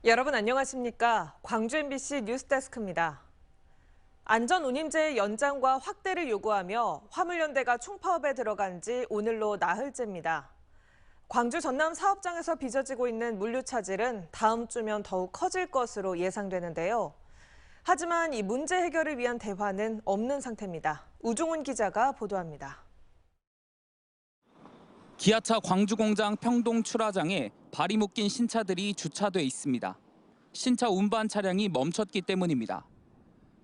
여러분 안녕하십니까? 광주 MBC 뉴스데스크입니다. 안전운임제의 연장과 확대를 요구하며 화물연대가 총파업에 들어간 지 오늘로 나흘째입니다. 광주 전남 사업장에서 빚어지고 있는 물류 차질은 다음 주면 더욱 커질 것으로 예상되는데요. 하지만 이 문제 해결을 위한 대화는 없는 상태입니다. 우종훈 기자가 보도합니다. 기아차 광주공장 평동 출하장에 발이 묶인 신차들이 주차돼 있습니다. 신차 운반 차량이 멈췄기 때문입니다.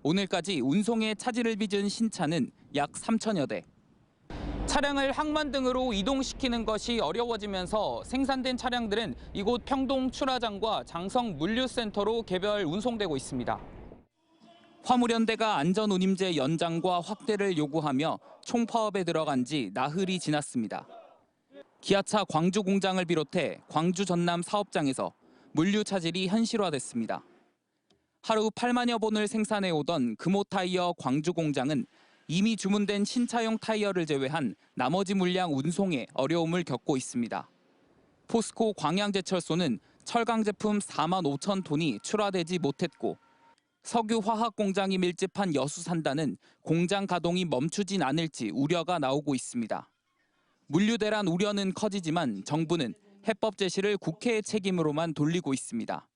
오늘까지 운송에 차질을 빚은 신차는 약 3천여 대. 차량을 항만 등으로 이동시키는 것이 어려워지면서 생산된 차량들은 이곳 평동 출하장과 장성 물류센터로 개별 운송되고 있습니다. 화물연대가 안전운임제 연장과 확대를 요구하며 총파업에 들어간 지 나흘이 지났습니다. 기아차 광주 공장을 비롯해 광주 전남 사업장에서 물류 차질이 현실화됐습니다. 하루 8만여 본을 생산해오던 금호타이어 광주 공장은 이미 주문된 신차용 타이어를 제외한 나머지 물량 운송에 어려움을 겪고 있습니다. 포스코 광양제철소는 철강 제품 4만 5천 톤이 출하되지 못했고 석유화학 공장이 밀집한 여수산단은 공장 가동이 멈추진 않을지 우려가 나오고 있습니다. 물류 대란 우려는 커지지만 정부는 해법 제시를 국회의 책임으로만 돌리고 있습니다.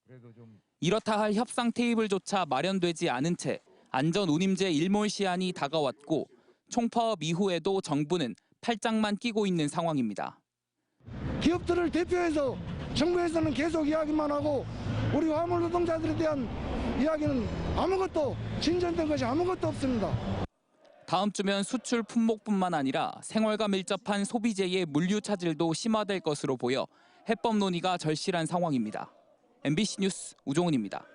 이렇다 할 협상 테이블조차 마련되지 않은 채 안전운임제 일몰 시한이 다가왔고 총파업 이후에도 정부는 팔짱만 끼고 있는 상황입니다. 기업들을 대표해서 정부에서는 계속 이야기만 하고 우리 화물 노동자들에 대한 이야기는 아무것도 진전된 것이 아무것도 없습니다. 다음 주면 수출 품목뿐만 아니라 생활과 밀접한 소비재의 물류 차질도 심화될 것으로 보여 해법 논의가 절실한 상황입니다. MBC 뉴스 우종훈입니다.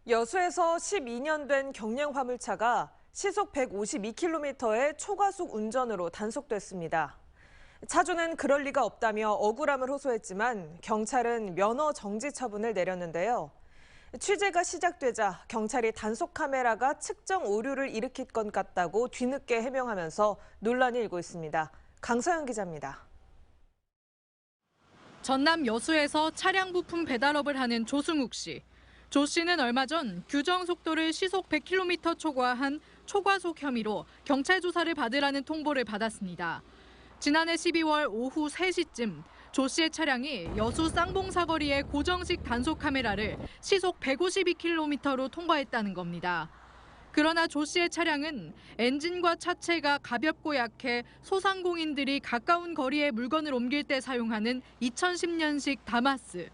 여수에서 12년 된 경량 화물차가 시속 152km의 초과속 운전으로 단속됐습니다. 차주는 그럴 리가 없다며 억울함을 호소했지만 경찰은 면허 정지 처분을 내렸는데요. 취재가 시작되자 경찰이 단속 카메라가 측정 오류를 일으킬 것 같다고 뒤늦게 해명하면서 논란이 일고 있습니다. 강서영 기자입니다. 전남 여수에서 차량 부품 배달업을 하는 조승욱 씨. 조 씨는 얼마 전 규정 속도를 시속 100km 초과한 초과속 혐의로 경찰 조사를 받으라는 통보를 받았습니다. 지난해 12월 오후 3시쯤 조 씨의 차량이 여수 쌍봉 사거리의 고정식 단속 카메라를 시속 152km로 통과했다는 겁니다. 그러나 조 씨의 차량은 엔진과 차체가 가볍고 약해 소상공인들이 가까운 거리에 물건을 옮길 때 사용하는 2010년식 다마스.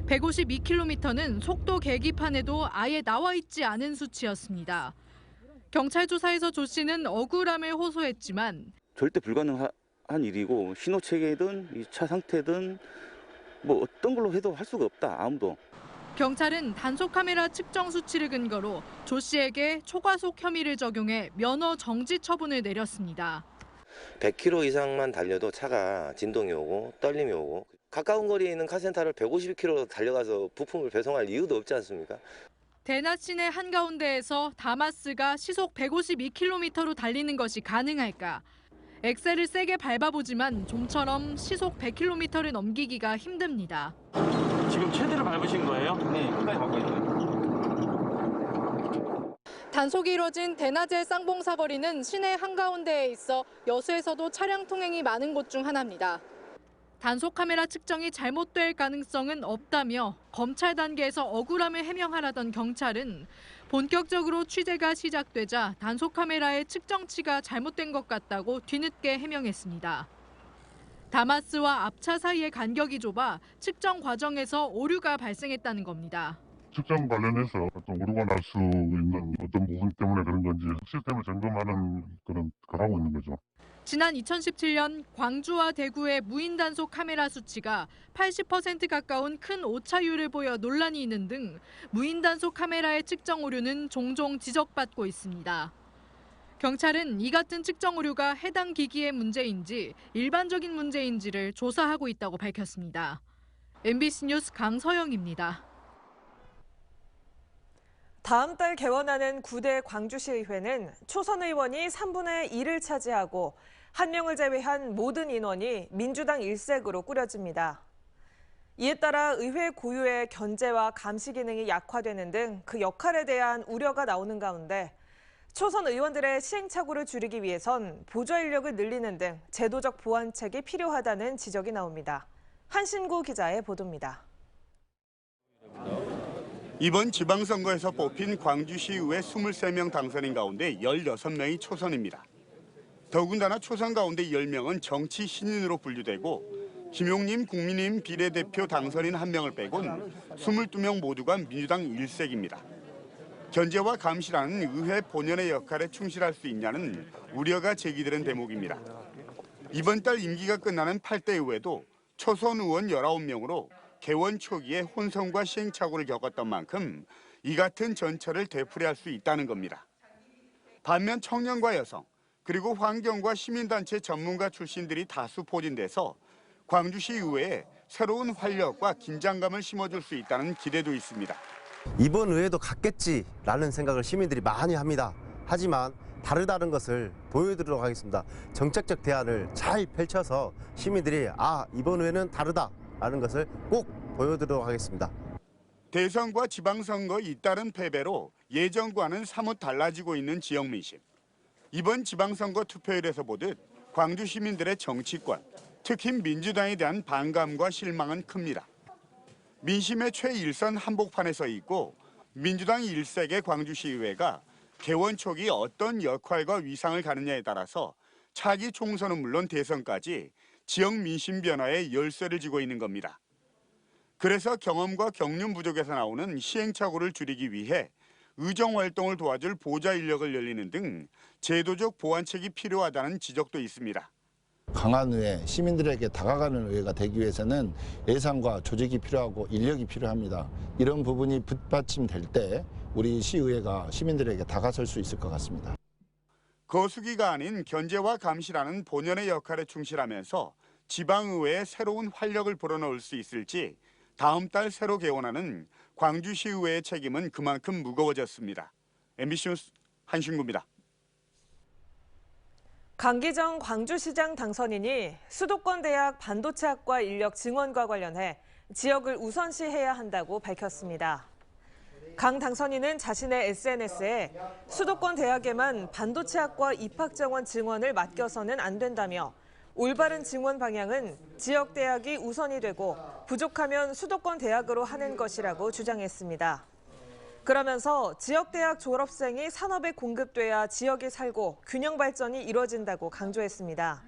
152km는 속도 계기판에도 아예 나와 있지 않은 수치였습니다. 경찰 조사에서 조 씨는 억울함을 호소했지만 절대 불가능한 일이고 신호 체계든 이 차 상태든 뭐 어떤 걸로 해도 할 수가 없다, 아무도. 경찰은 단속 카메라 측정 수치를 근거로 조 씨에게 초과속 혐의를 적용해 면허 정지 처분을 내렸습니다. 100km 이상만 달려도 차가 진동이 오고 떨림이 오고 가까운 거리에 있는 카센터를 150km 달려가서 부품을 배송할 이유도 없지 않습니까? 대낮 시내 한가운데에서 다마스가 시속 152km로 달리는 것이 가능할까? 엑셀을 세게 밟아보지만 좀처럼 시속 100km를 넘기기가 힘듭니다. 지금 최대로 밟으신 거예요? 네, 끝까지 밟고 있어요. 단속이 이뤄진 대낮의 쌍봉 사거리는 시내 한가운데에 있어 여수에서도 차량 통행이 많은 곳 중 하나입니다. 단속 카메라 측정이 잘못될 가능성은 없다며 검찰 단계에서 억울함을 해명하라던 경찰은 본격적으로 취재가 시작되자 단속 카메라의 측정치가 잘못된 것 같다고 뒤늦게 해명했습니다. 다마스와 앞차 사이의 간격이 좁아 측정 과정에서 오류가 발생했다는 겁니다. 측정 관련해서 어떤 오류가 날 수 있는 어떤 부분 때문에 그런 건지 시스템을 점검하는 하고 있는 거죠. 지난 2017년 광주와 대구의 무인 단속 카메라 수치가 80% 가까운 큰 오차율을 보여 논란이 있는 등 무인 단속 카메라의 측정 오류는 종종 지적받고 있습니다. 경찰은 이 같은 측정 오류가 해당 기기의 문제인지 일반적인 문제인지를 조사하고 있다고 밝혔습니다. MBC 뉴스 강서영입니다. 다음 달 개원하는 9대 광주시의회는 초선 의원이 3분의 1을 차지하고 1명을 제외한 모든 인원이 민주당 일색으로 꾸려집니다. 이에 따라 의회 고유의 견제와 감시 기능이 약화되는 등 그 역할에 대한 우려가 나오는 가운데 초선 의원들의 시행착오를 줄이기 위해선 보좌 인력을 늘리는 등 제도적 보완책이 필요하다는 지적이 나옵니다. 한신구 기자의 보도입니다. 이번 지방선거에서 뽑힌 광주시의회 23명 당선인 가운데 16명이 초선입니다. 더군다나 초선 가운데 10명은 정치 신인으로 분류되고 김용님 국민의힘 비례대표 당선인 1명을 빼곤 22명 모두가 민주당 일색입니다. 견제와 감시라는 의회 본연의 역할에 충실할 수 있냐는 우려가 제기되는 대목입니다. 이번 달 임기가 끝나는 8대 의회도 초선 의원 19명으로 개원 초기에 혼선과 시행착오를 겪었던 만큼 이 같은 전철을 되풀이할 수 있다는 겁니다. 반면 청년과 여성, 그리고 환경과 시민단체 전문가 출신들이 다수 포진돼서 광주시 의회에 새로운 활력과 긴장감을 심어줄 수 있다는 기대도 있습니다. 이번 의회도 갔겠지라는 생각을 시민들이 많이 합니다. 하지만 다르다는 것을 보여드리도록 하겠습니다. 정책적 대안을 잘 펼쳐서 시민들이 이번 의회는 다르다라는 것을 꼭 보여드리도록 하겠습니다. 대선과 지방선거 잇따른 패배로 예전과는 사뭇 달라지고 있는 지역 민심. 이번 지방선거 투표율에서 보듯 광주 시민들의 정치권, 특히 민주당에 대한 반감과 실망은 큽니다. 민심의 최일선 한복판에 서 있고 민주당 일색의 광주시의회가 개원 초기 어떤 역할과 위상을 가느냐에 따라서 차기 총선은 물론 대선까지 지역 민심 변화에 열쇠를 쥐고 있는 겁니다. 그래서 경험과 경륜 부족에서 나오는 시행착오를 줄이기 위해 의정활동을 도와줄 보좌 인력을 열리는 등 제도적 보완책이 필요하다는 지적도 있습니다. 강한 의회, 시민들에게 다가가는 의회가 되기 위해서는 예산과 조직이 필요하고 인력이 필요합니다. 이런 부분이 뒷받침될 때 우리 시의회가 시민들에게 다가설 수 있을 것 같습니다. 거수기가 아닌 견제와 감시라는 본연의 역할에 충실하면서 지방의회에 새로운 활력을 불어넣을 수 있을지 다음 달 새로 개원하는 광주시의회의 책임은 그만큼 무거워졌습니다. MBC 뉴스 한신구입니다. 강기정 광주시장 당선인이 수도권 대학 반도체학과 인력 증원과 관련해 지역을 우선시해야 한다고 밝혔습니다. 강 당선인은 자신의 SNS에 수도권 대학에만 반도체학과 입학 정원 증원을 맡겨서는 안 된다며 올바른 증원 방향은 지역 대학이 우선이 되고 부족하면 수도권 대학으로 하는 것이라고 주장했습니다. 그러면서 지역대학 졸업생이 산업에 공급돼야 지역이 살고 균형 발전이 이뤄진다고 강조했습니다.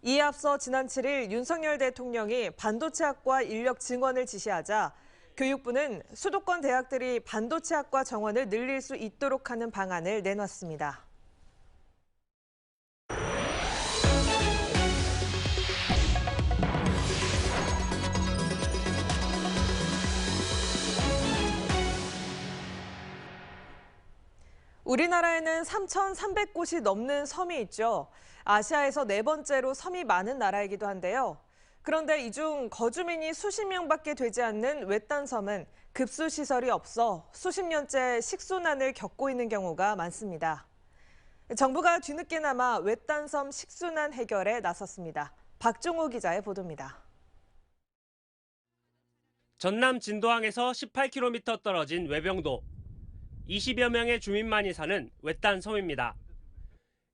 이에 앞서 지난 7일 윤석열 대통령이 반도체학과 인력 증원을 지시하자 교육부는 수도권 대학들이 반도체학과 정원을 늘릴 수 있도록 하는 방안을 내놨습니다. 우리나라에는 3,300곳이 넘는 섬이 있죠. 아시아에서 4번째로 섬이 많은 나라이기도 한데요. 그런데 이 중 거주민이 수십 명밖에 되지 않는 외딴 섬은 급수 시설이 없어 수십 년째 식순환을 겪고 있는 경우가 많습니다. 정부가 뒤늦게나마 외딴 섬 식순환 해결에 나섰습니다. 박종호 기자의 보도입니다. 전남 진도항에서 18km 떨어진 외병도. 20여 명의 주민만이 사는 외딴 섬입니다.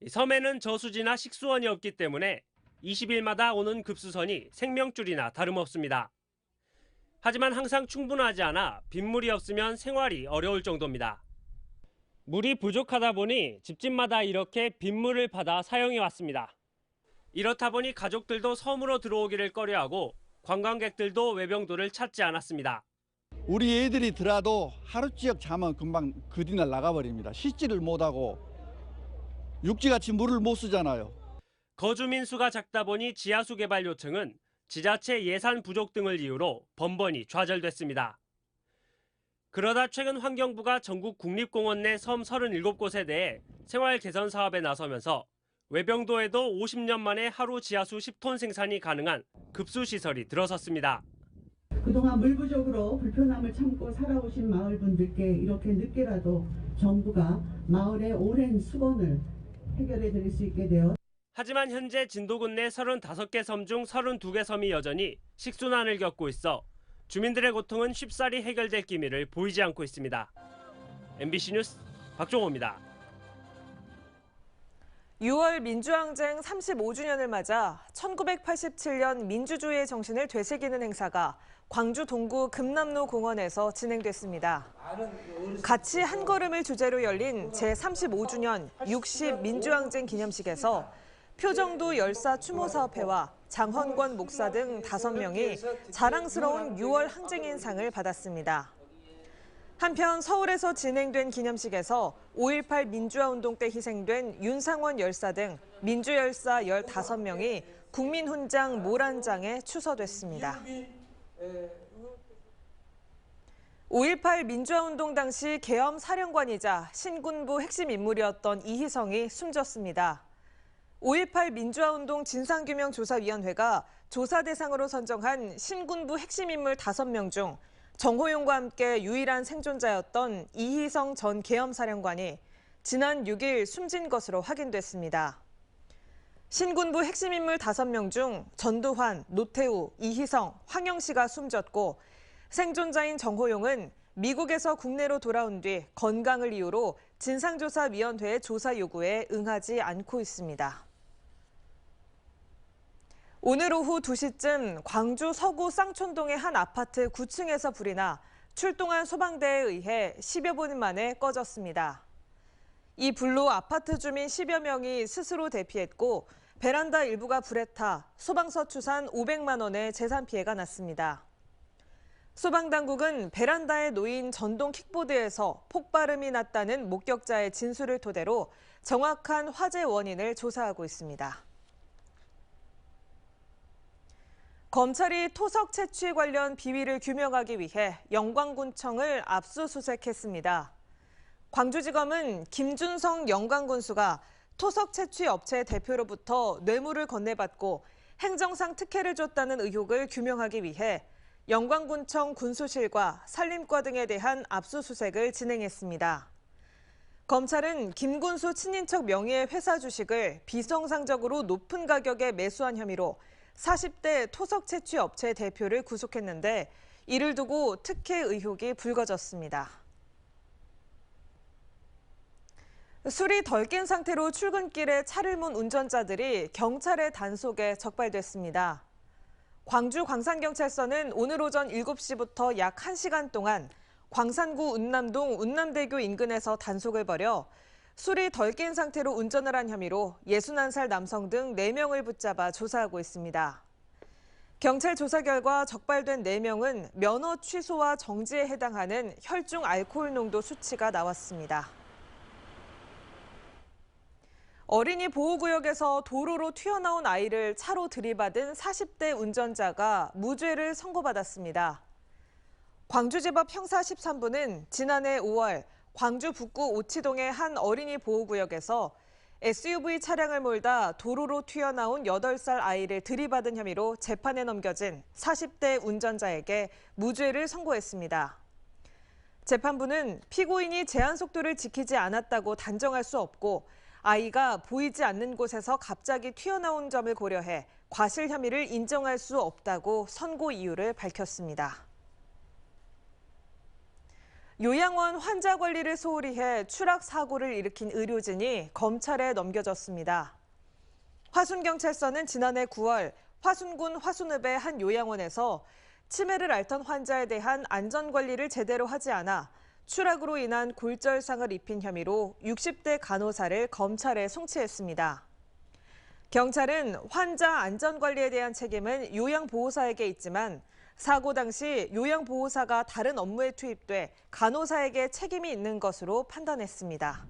섬에는 저수지나 식수원이 없기 때문에 20일마다 오는 급수선이 생명줄이나 다름없습니다. 하지만 항상 충분하지 않아 빗물이 없으면 생활이 어려울 정도입니다. 물이 부족하다 보니 집집마다 이렇게 빗물을 받아 사용해 왔습니다. 이렇다 보니 가족들도 섬으로 들어오기를 꺼려하고 관광객들도 외병도를 찾지 않았습니다. 우리 애들이 들어도 하루씩 자면 금방 그 뒤날 나가버립니다. 씻지를 못하고 육지같이 물을 못 쓰잖아요. 거주민 수가 작다 보니 지하수 개발 요청은 지자체 예산 부족 등을 이유로 번번이 좌절됐습니다. 그러다 최근 환경부가 전국 국립공원 내 섬 37곳에 대해 생활 개선 사업에 나서면서 외병도에도 50년 만에 하루 지하수 10톤 생산이 가능한 급수시설이 들어섰습니다. 그동안 물 부족으로 불편함을 참고 살아오신 마을 분들께 이렇게 늦게라도 정부가 마을의 오랜 수건을 해결해 드릴 수 있게 되어 하지만 현재 진도군 내 35개 섬 중 32개 섬이 여전히 식순환을 겪고 있어 주민들의 고통은 쉽사리 해결될 기미를 보이지 않고 있습니다. MBC 뉴스 박종호입니다. 6월 민주항쟁 35주년을 맞아 1987년 민주주의의 정신을 되새기는 행사가 광주 동구 금남로 공원에서 진행됐습니다. 같이 한 걸음을 주제로 열린 제35주년 60 민주항쟁 기념식에서 표정도 열사 추모사업회와 장헌권 목사 등 5명이 자랑스러운 6월 항쟁인상을 받았습니다. 한편 서울에서 진행된 기념식에서 5.18 민주화운동 때 희생된 윤상원 열사 등 민주열사 15명이 국민훈장 모란장에 추서됐습니다. 5.18 민주화운동 당시 계엄 사령관이자 신군부 핵심 인물이었던 이희성이 숨졌습니다. 5.18 민주화운동 진상규명조사위원회가 조사 대상으로 선정한 신군부 핵심 인물 5명 중 정호용과 함께 유일한 생존자였던 이희성 전 계엄사령관이 지난 6일 숨진 것으로 확인됐습니다. 신군부 핵심 인물 5명 중 전두환, 노태우, 이희성, 황영시가 숨졌고 생존자인 정호용은 미국에서 국내로 돌아온 뒤 건강을 이유로 진상조사위원회의 조사 요구에 응하지 않고 있습니다. 오늘 오후 2시쯤 광주 서구 쌍촌동의 한 아파트 9층에서 불이 나 출동한 소방대에 의해 10여 분 만에 꺼졌습니다. 이 불로 아파트 주민 10여 명이 스스로 대피했고 베란다 일부가 불에 타 소방서 추산 500만 원의 재산 피해가 났습니다. 소방당국은 베란다에 놓인 전동 킥보드에서 폭발음이 났다는 목격자의 진술을 토대로 정확한 화재 원인을 조사하고 있습니다. 검찰이 토석 채취 관련 비위를 규명하기 위해 영광군청을 압수수색했습니다. 광주지검은 김준성 영광군수가 토석 채취 업체 대표로부터 뇌물을 건네받고 행정상 특혜를 줬다는 의혹을 규명하기 위해 영광군청 군수실과 산림과 등에 대한 압수수색을 진행했습니다. 검찰은 김 군수 친인척 명의의 회사 주식을 비정상적으로 높은 가격에 매수한 혐의로 40대 토석 채취 업체 대표를 구속했는데 이를 두고 특혜 의혹이 불거졌습니다. 술이 덜 깬 상태로 출근길에 차를 몬 운전자들이 경찰의 단속에 적발됐습니다. 광주 광산경찰서는 오늘 오전 7시부터 약 1시간 동안 광산구 운남동 운남대교 인근에서 단속을 벌여 술이 덜 깬 상태로 운전을 한 혐의로 61살 남성 등 4명을 붙잡아 조사하고 있습니다. 경찰 조사 결과 적발된 4명은 면허 취소와 정지에 해당하는 혈중 알코올 농도 수치가 나왔습니다. 어린이 보호구역에서 도로로 튀어나온 아이를 차로 들이받은 40대 운전자가 무죄를 선고받았습니다. 광주지법 형사 13부는 지난해 5월 광주 북구 오치동의 한 어린이 보호구역에서 SUV 차량을 몰다 도로로 튀어나온 8살 아이를 들이받은 혐의로 재판에 넘겨진 40대 운전자에게 무죄를 선고했습니다. 재판부는 피고인이 제한 속도를 지키지 않았다고 단정할 수 없고 아이가 보이지 않는 곳에서 갑자기 튀어나온 점을 고려해 과실 혐의를 인정할 수 없다고 선고 이유를 밝혔습니다. 요양원 환자 관리를 소홀히 해 추락 사고를 일으킨 의료진이 검찰에 넘겨졌습니다. 화순경찰서는 지난해 9월 화순군 화순읍의 한 요양원에서 치매를 앓던 환자에 대한 안전관리를 제대로 하지 않아 추락으로 인한 골절상을 입힌 혐의로 60대 간호사를 검찰에 송치했습니다. 경찰은 환자 안전관리에 대한 책임은 요양보호사에게 있지만 사고 당시 요양보호사가 다른 업무에 투입돼 간호사에게 책임이 있는 것으로 판단했습니다.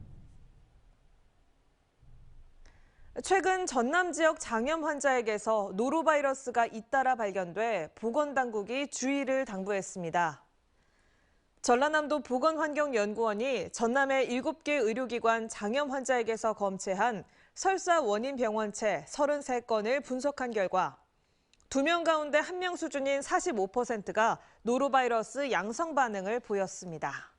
최근 전남 지역 장염 환자에게서 노로바이러스가 잇따라 발견돼 보건당국이 주의를 당부했습니다. 전라남도 보건환경연구원이 전남의 7개 의료기관 장염 환자에게서 검체한 설사 원인 병원체 33건을 분석한 결과 2명 가운데 1명 수준인 45%가 노로바이러스 양성 반응을 보였습니다.